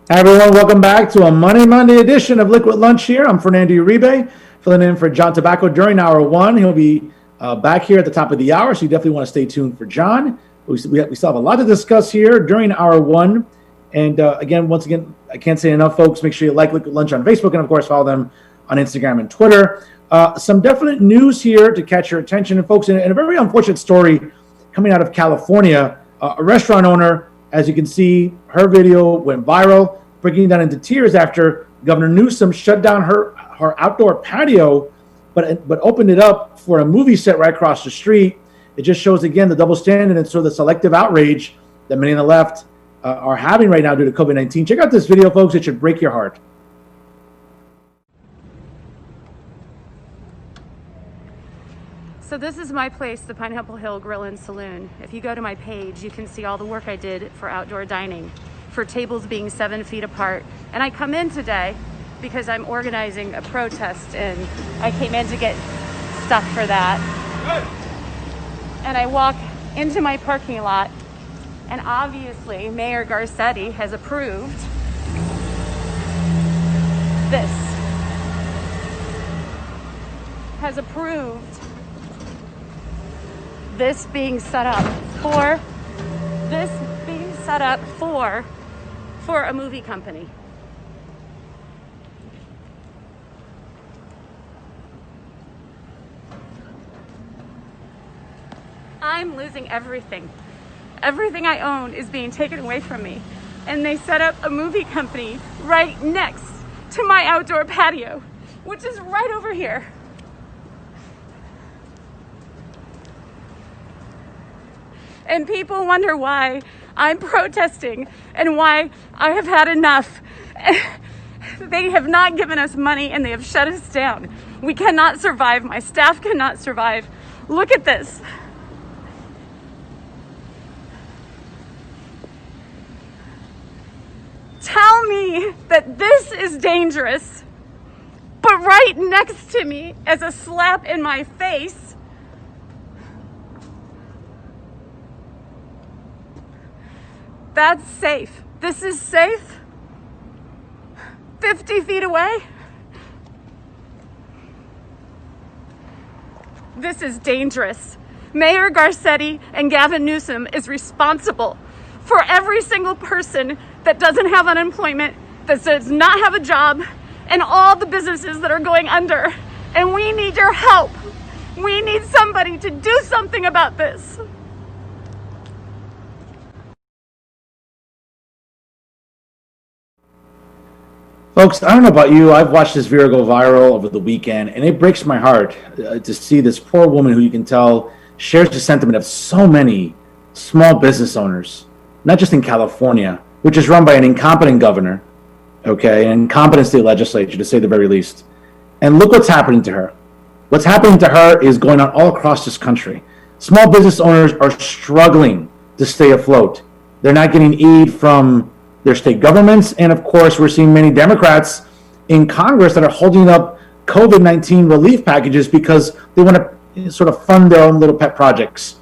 Hi everyone, welcome back to a Monday edition of Liquid Lunch here. I'm Fernando Uribe, filling in for John Tobacco during hour one. He'll be back here at the top of the hour, so you definitely want to stay tuned for John. We still have a lot to discuss here during hour one. And once again, I can't say enough, folks. Make sure you like Liquid Lunch on Facebook and, of course, follow them on Instagram and Twitter. Some definite news here to catch your attention. And, folks, in a very unfortunate story coming out of California, a restaurant owner, as you can see, her video went viral, breaking down into tears after Governor Newsome shut down her outdoor patio, but opened it up for a movie set right across the street. It just shows, again, the double standard and sort of the selective outrage that many on the left are having right now due to COVID-19. Check out this video, folks. It should break your heart. So this is my place, the Pineapple Hill Grill and Saloon. If you go to my page, you can see all the work I did for outdoor dining, for tables being 7 feet apart. And I come in today because I'm organizing a protest, and I came in to get stuff for that. And I walk into my parking lot, and obviously Mayor Garcetti has approved this. Has approved this being set up for a movie company. I'm losing everything. Everything I own is being taken away from me. And they set up a movie company right next to my outdoor patio, which is right over here. And people wonder why I'm protesting and why I have had enough. They have not given us money and they have shut us down. We cannot survive. My staff cannot survive. Look at this. Tell me that this is dangerous, but right next to me as a slap in my face, that's safe. This is safe. 50 feet away. This is dangerous. Mayor Garcetti and Gavin Newsome is responsible for every single person that doesn't have unemployment, that does not have a job, and all the businesses that are going under. And we need your help. We need somebody to do something about this. Folks, I don't know about you. I've watched this video go viral over the weekend, and it breaks my heart to see this poor woman who you can tell shares the sentiment of so many small business owners, not just in California, which is run by an incompetent governor, okay, an incompetent state legislature, to say the very least. And look what's happening to her. What's happening to her is going on all across this country. Small business owners are struggling to stay afloat. They're not getting aid from their state governments, and of course, we're seeing many Democrats in Congress that are holding up COVID-19 relief packages because they want to sort of fund their own little pet projects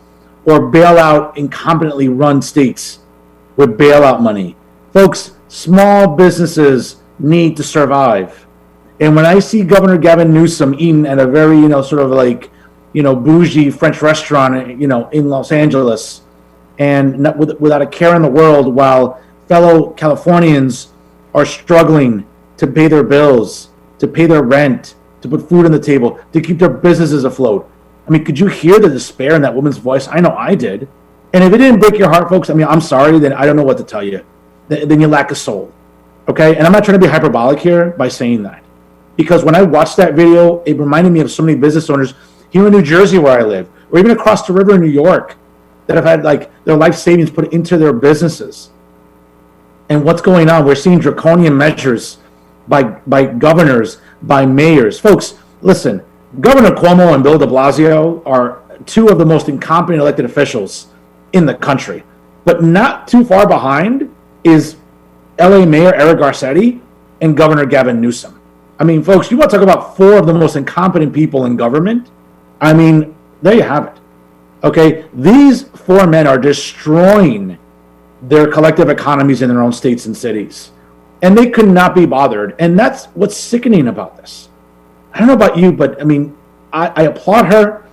or bail out incompetently run states with bailout money. Folks, small businesses need to survive. And when I see Governor Gavin Newsome eating at a very, sort of like, bougie French restaurant, in Los Angeles, and not, without a care in the world, while fellow Californians are struggling to pay their bills, to pay their rent, to put food on the table, to keep their businesses afloat. I mean, could you hear the despair in that woman's voice? I know I did. And if it didn't break your heart, folks, I'm sorry, then I don't know what to tell you. Then you lack a soul, okay? And I'm not trying to be hyperbolic here by saying that. Because when I watched that video, it reminded me of so many business owners here in New Jersey where I live, or even across the river in New York, that have had their life savings put into their businesses. And what's going on? We're seeing draconian measures by governors, by mayors. Folks, listen, Governor Cuomo and Bill de Blasio are two of the most incompetent elected officials in the country. But not too far behind is LA Mayor Eric Garcetti and Governor Gavin Newsome. I mean, folks, you want to talk about four of the most incompetent people in government? I mean, there you have it. Okay, these four men are destroying their collective economies in their own states and cities. and they could not be bothered. And that's what's sickening about this. I don't know about you, but I mean, I applaud her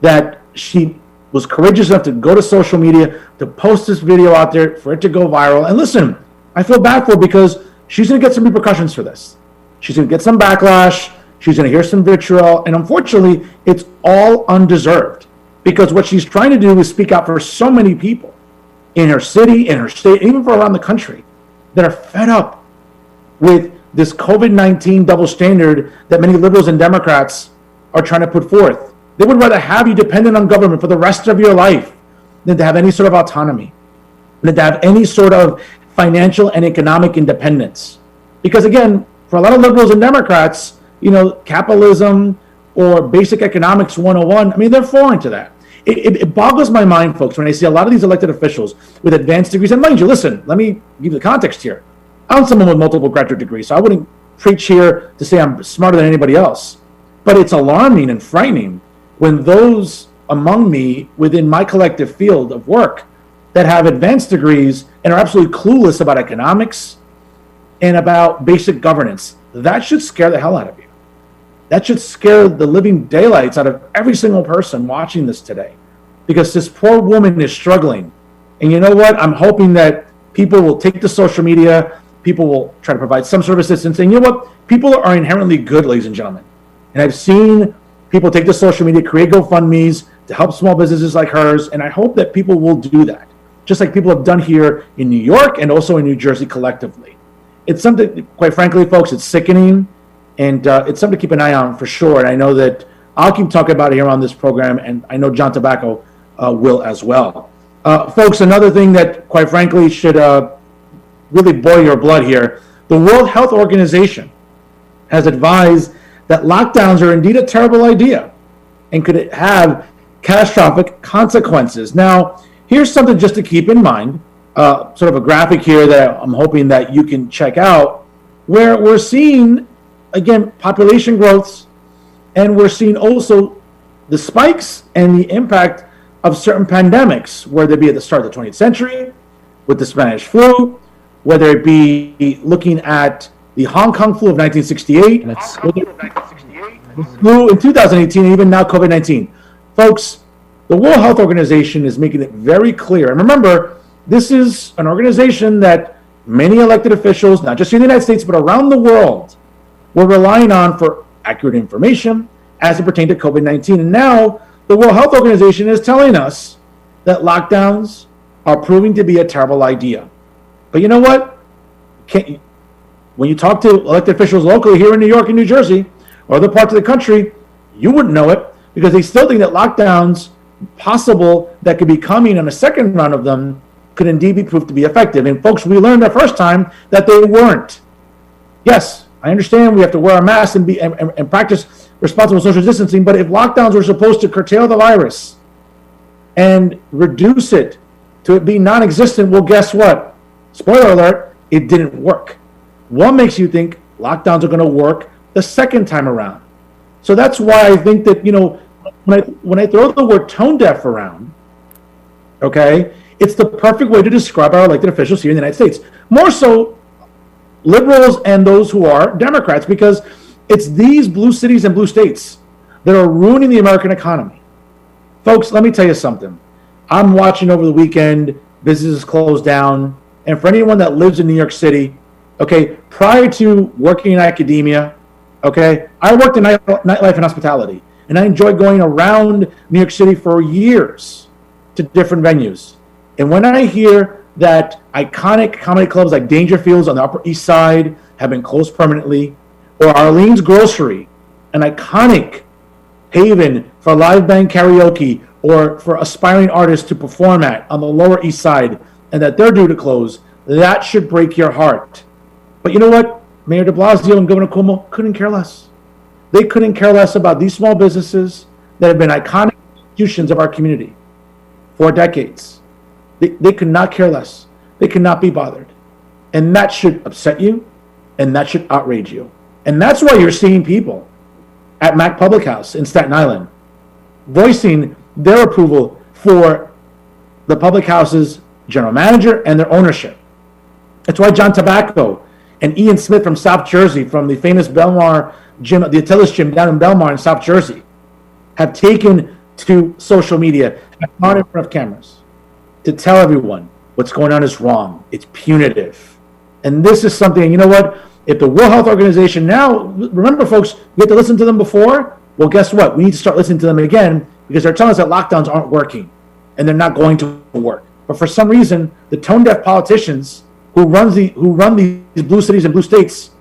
that she was courageous enough to go to social media, to post this video out there, for it to go viral. And listen, I feel bad for her because she's going to get some repercussions for this. She's going to get some backlash. She's going to hear some vitriol. And unfortunately, it's all undeserved, because what she's trying to do is speak out for so many people in her city, in her state, even for around the country, that are fed up with this COVID-19 double standard that many liberals and Democrats are trying to put forth. They would rather have you dependent on government for the rest of your life than to have any sort of autonomy, than to have any sort of financial and economic independence. Because again, for a lot of liberals and Democrats, capitalism or basic economics 101, I mean, they're foreign to that. It boggles my mind, folks, when I see a lot of these elected officials with advanced degrees. And mind you, listen, let me give you the context here. I'm someone with multiple graduate degrees, so I wouldn't preach here to say I'm smarter than anybody else. But it's alarming and frightening when those among me within my collective field of work that have advanced degrees and are absolutely clueless about economics and about basic governance, that should scare the hell out of you. That should scare the living daylights out of every single person watching this today, because this poor woman is struggling. And you know what? I'm hoping that people will take to social media. People will try to provide some sort of assistance. And you know what? People are inherently good, ladies and gentlemen. And I've seen people take to social media, create GoFundMes to help small businesses like hers. And I hope that people will do that, just like people have done here in New York and also in New Jersey collectively. It's something, quite frankly, folks, it's sickening. And it's something to keep an eye on for sure. And I know that I'll keep talking about it here on this program. And I know John Tobacco will as well. Folks, another thing that, quite frankly, should really boil your blood here. The World Health Organization has advised that lockdowns are indeed a terrible idea and could have catastrophic consequences. Now, here's something just to keep in mind, sort of a graphic here that I'm hoping that you can check out, where we're seeing, again, population growths, and we're seeing also the spikes and the impact of certain pandemics, whether it be at the start of the 20th century with the Spanish flu, whether it be looking at the Hong Kong flu of 1968, the flu in 2018, and even now COVID-19. Folks, the World Health Organization is making it very clear. And remember, this is an organization that many elected officials, not just in the United States, but around the world, were relying on for accurate information as it pertained to COVID-19. And now the World Health Organization is telling us that lockdowns are proving to be a terrible idea. But you know what? When you talk to elected officials locally here in New York and New Jersey or other parts of the country, you wouldn't know it, because they still think that lockdowns possible that could be coming on a second round of them could indeed be proved to be effective. And folks, we learned the first time that they weren't. Yes, I understand we have to wear a mask and practice responsible social distancing, but if lockdowns were supposed to curtail the virus and reduce it to it being non-existent, well, guess what? Spoiler alert, it didn't work. What makes you think lockdowns are going to work the second time around? So that's why I think that, when I throw the word tone deaf around, okay, it's the perfect way to describe our elected officials here in the United States. More so liberals and those who are Democrats, because it's these blue cities and blue states that are ruining the American economy. Folks, let me tell you something. I'm watching over the weekend, businesses closed down. And for anyone that lives in New York City, okay, prior to working in academia, okay, I worked in nightlife and hospitality. And I enjoyed going around New York City for years to different venues. And when I hear that iconic comedy clubs like Dangerfields on the Upper East Side have been closed permanently, or Arlene's Grocery, an iconic haven for live band karaoke or for aspiring artists to perform at on the Lower East Side, and that they're due to close, that should break your heart. But you know what? Mayor de Blasio and Governor Cuomo couldn't care less. They couldn't care less about these small businesses that have been iconic institutions of our community for decades. They could not care less. They could not be bothered. And that should upset you, and that should outrage you. And that's why you're seeing people at Mac Public House in Staten Island voicing their approval for the public house's general manager and their ownership. That's why John Tobacco and Ian Smith from South Jersey, from the famous Belmar gym, the Attilas gym down in Belmar in South Jersey, have taken to social media, have gone in front of cameras to tell everyone what's going on is wrong. It's punitive. And this is something, you know what? If the World Health Organization now, remember folks, we had to listen to them before. Well, guess what? We need to start listening to them again because they're telling us that lockdowns aren't working and they're not going to work. But for some reason, the tone-deaf politicians who run these blue cities and blue states,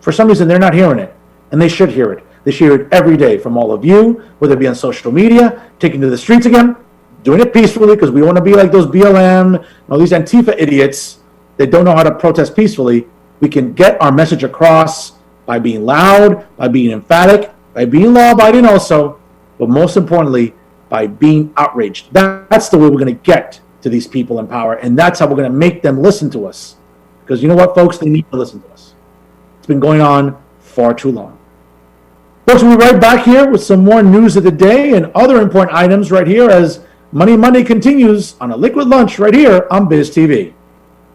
for some reason, they're not hearing it. And they should hear it. They should hear it every day from all of you, whether it be on social media, taking to the streets again, doing it peacefully, because we want to be like those BLM, all these Antifa idiots that don't know how to protest peacefully. We can get our message across by being loud, by being emphatic, by being law-abiding also, but most importantly, by being outraged. That's the way we're going to get to these people in power, and that's how we're going to make them listen to us. Because you know what, folks? They need to listen to us. It's been going on far too long. Folks, we'll be right back here with some more news of the day and other important items right here as Money Monday continues on a liquid lunch right here on Biz TV.